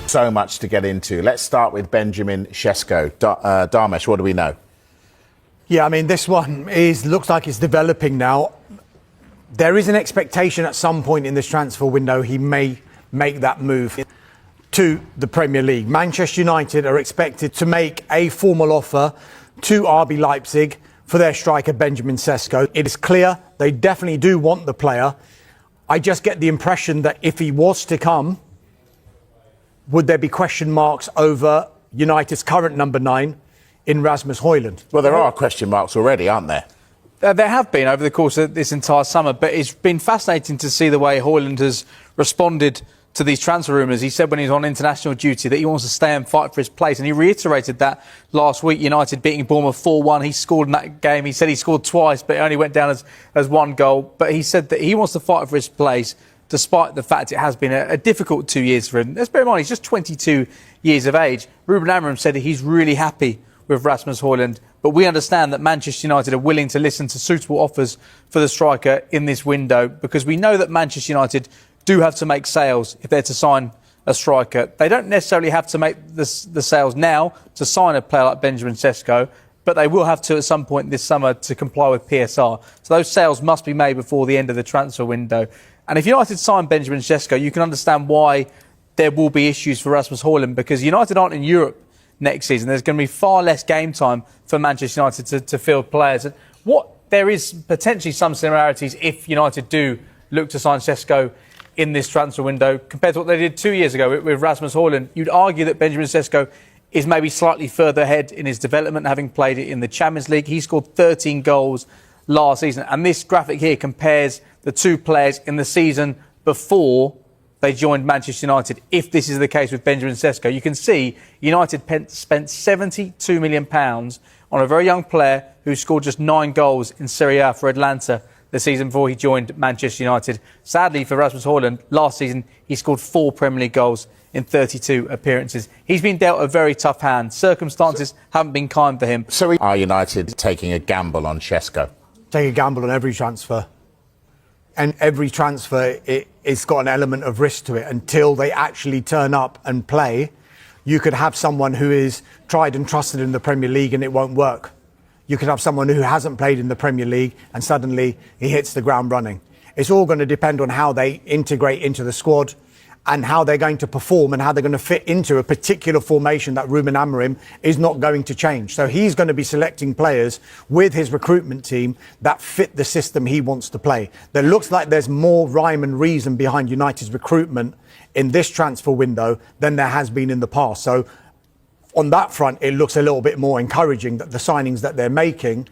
So much to get into. Let's start with Benjamin Šeško. Dharmesh, what do we know? Yeah, I mean, this one looks like it's developing now. There is an expectation at some point in this transfer window he may make that move to the Premier League. Manchester United are expected to make a formal offer to RB Leipzig for their striker Benjamin Šeško. It is clear they definitely do want the player. I just get the impression that if he was to come, would there be question marks over United's current number 9 in Rasmus Højlund? Well, there are question marks already, aren't there? There have been over the course of this entire summer, but it's been fascinating to see the way Højlund has responded to these transfer rumours. He said when he was on international duty that he wants to stay and fight for his place, and he reiterated that last week. United beating Bournemouth 4-1. He scored in that game. He said he scored twice, but it only went down as one goal. But he said that he wants to fight for his place, despite the fact it has been a difficult 2 years for him. Let's bear in mind, he's just 22 years of age. Ruben Amorim said that he's really happy with Rasmus Højlund, but we understand that Manchester United are willing to listen to suitable offers for the striker in this window, because we know that Manchester United do have to make sales if they're to sign a striker. They don't necessarily have to make the sales now to sign a player like Benjamin Šeško, but they will have to at some point this summer to comply with PSR. So those sales must be made before the end of the transfer window. And if United sign Benjamin Šeško, you can understand why there will be issues for Rasmus Højlund, because United aren't in Europe next season. There's going to be far less game time for Manchester United to field players. There is potentially some similarities if United do look to sign Šeško in this transfer window compared to what they did 2 years ago with Rasmus Højlund. You'd argue that Benjamin Šeško is maybe slightly further ahead in his development, having played it in the Champions League. He scored 13 goals last season, and this graphic here compares the two players in the season before they joined Manchester United. If this is the case with Benjamin Šeško, you can see United spent £72 million on a very young player who scored just 9 goals in Serie A for Atlanta the season before he joined Manchester United. Sadly for Rasmus Højlund, last season he scored 4 Premier League goals in 32 appearances. He's been dealt a very tough hand. Circumstances haven't been kind for him. So are United taking a gamble on Šeško? Take a gamble on every transfer. And every transfer, it's got an element of risk to it. Until they actually turn up and play, you could have someone who is tried and trusted in the Premier League and it won't work. You could have someone who hasn't played in the Premier League and suddenly he hits the ground running. It's all going to depend on how they integrate into the squad and how they're going to perform and how they're going to fit into a particular formation that Ruben Amorim is not going to change. So he's going to be selecting players with his recruitment team that fit the system he wants to play. There looks like there's more rhyme and reason behind United's recruitment in this transfer window than there has been in the past. So on that front, it looks a little bit more encouraging that the signings that they're making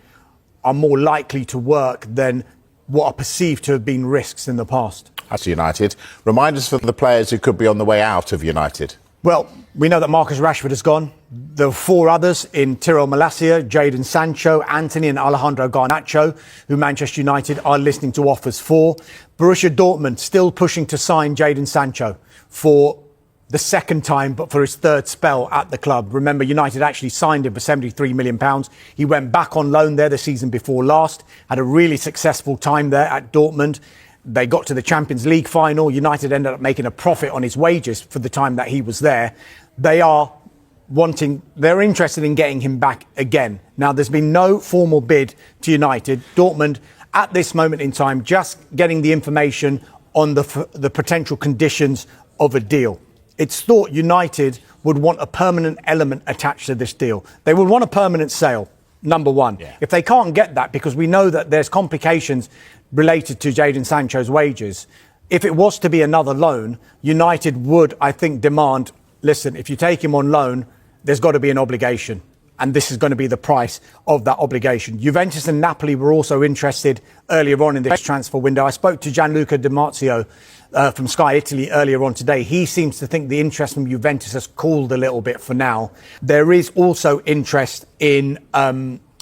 are more likely to work than what are perceived to have been risks in the past. That's United. Remind us for the players who could be on the way out of United. Well, we know that Marcus Rashford has gone. There are 4 others in Tyrell Malacia, Jadon Sancho, Anthony and Alejandro Garnacho, who Manchester United are listening to offers for. Borussia Dortmund still pushing to sign Jadon Sancho for the second time, but for his third spell at the club. Remember, United actually signed him for £73 million. He went back on loan there the season before last, had a really successful time there at Dortmund. They got to the Champions League final. United ended up making a profit on his wages for the time that he was there. They're interested in getting him back again. Now, there's been no formal bid to United. Dortmund, at this moment in time, just getting the information on the potential conditions of a deal. It's thought United would want a permanent element attached to this deal. They would want a permanent sale, number one. Yeah. If they can't get that, because we know that there's complications related to Jadon Sancho's wages, if it was to be another loan, United would, I think, demand, listen, if you take him on loan, there's got to be an obligation. And this is going to be the price of that obligation. Juventus and Napoli were also interested earlier on in this transfer window. I spoke to Gianluca Di Marzio from Sky Italy earlier on today. He seems to think the interest from Juventus has cooled a little bit for now. There is also interest in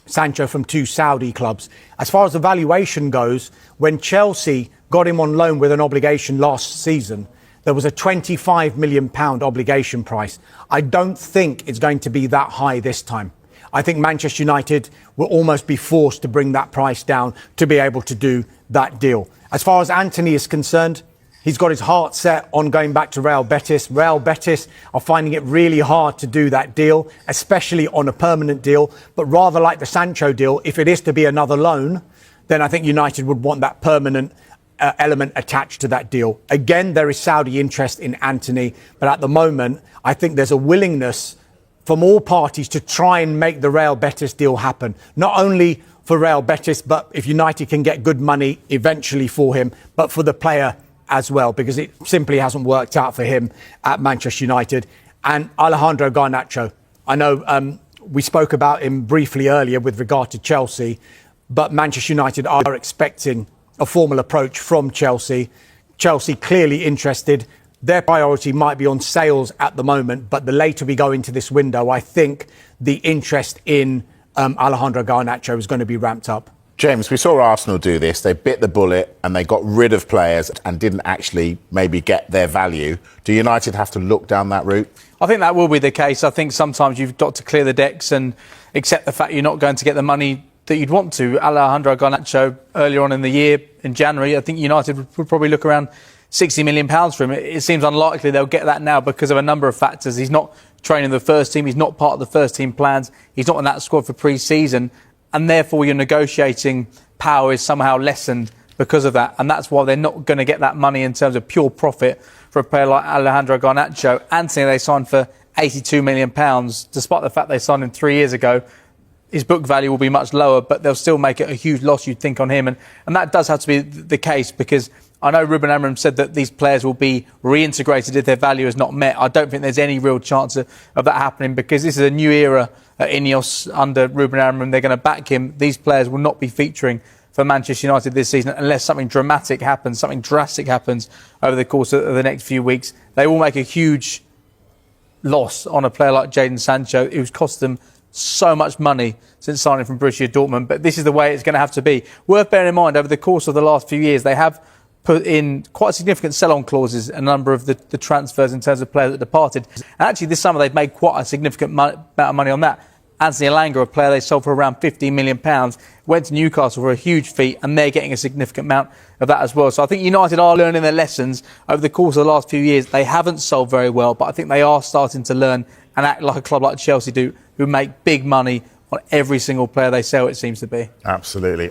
Sancho from 2 Saudi clubs. As far as the valuation goes, when Chelsea got him on loan with an obligation last season, there was a £25 million obligation price. I don't think it's going to be that high this time. I think Manchester United will almost be forced to bring that price down to be able to do that deal. As far as Anthony is concerned, He's got his heart set on going back to Real Betis. Real Betis are finding it really hard to do that deal, especially on a permanent deal. But rather like the Sancho deal, if it is to be another loan, then I think United would want that permanent element attached to that deal. Again, there is Saudi interest in Antony, but at the moment, I think there's a willingness from all parties to try and make the Real Betis deal happen. Not only for Real Betis, but if United can get good money eventually for him, but for the player as well, because it simply hasn't worked out for him at Manchester United. And Alejandro Garnacho, I know we spoke about him briefly earlier with regard to Chelsea, but Manchester United are expecting a formal approach from Chelsea. Chelsea clearly interested. Their priority might be on sales at the moment, but the later we go into this window, I think the interest in Alejandro Garnacho is going to be ramped up. James, we saw Arsenal do this. They bit the bullet and they got rid of players and didn't actually maybe get their value. Do United have to look down that route? I think that will be the case. I think sometimes you've got to clear the decks and accept the fact you're not going to get the money that you'd want to. Alejandro Garnacho, earlier on in the year, in January, I think United would probably look around £60 million for him. It seems unlikely they'll get that now because of a number of factors. He's not training the first team. He's not part of the first team plans. He's not in that squad for pre-season. And therefore your negotiating power is somehow lessened because of that. And that's why they're not going to get that money in terms of pure profit for a player like Alejandro Garnacho. Antony, they signed for £82 million, despite the fact they signed him 3 years ago. His book value will be much lower, but they'll still make it a huge loss, you'd think, on him. And that does have to be the case, because I know Ruben Amorim said that these players will be reintegrated if their value is not met. I don't think there's any real chance of that happening, because this is a new era at Ineos under Ruben Amorim. They're going to back him. These players will not be featuring for Manchester United this season unless something dramatic happens, something drastic happens over the course of the next few weeks. They will make a huge loss on a player like Jadon Sancho, who's cost them so much money since signing from Borussia Dortmund. But this is the way it's going to have to be. Worth bearing in mind, over the course of the last few years, they have put in quite significant sell-on clauses, a number of the transfers in terms of players that departed. And actually this summer they've made quite a significant amount of money on that. Anthony Elanga, a player they sold for around £15 million, went to Newcastle for a huge fee, and they're getting a significant amount of that as well. So I think United are learning their lessons over the course of the last few years. They haven't sold very well, but I think they are starting to learn and act like a club like Chelsea do, who make big money on every single player they sell, it seems to be. Absolutely.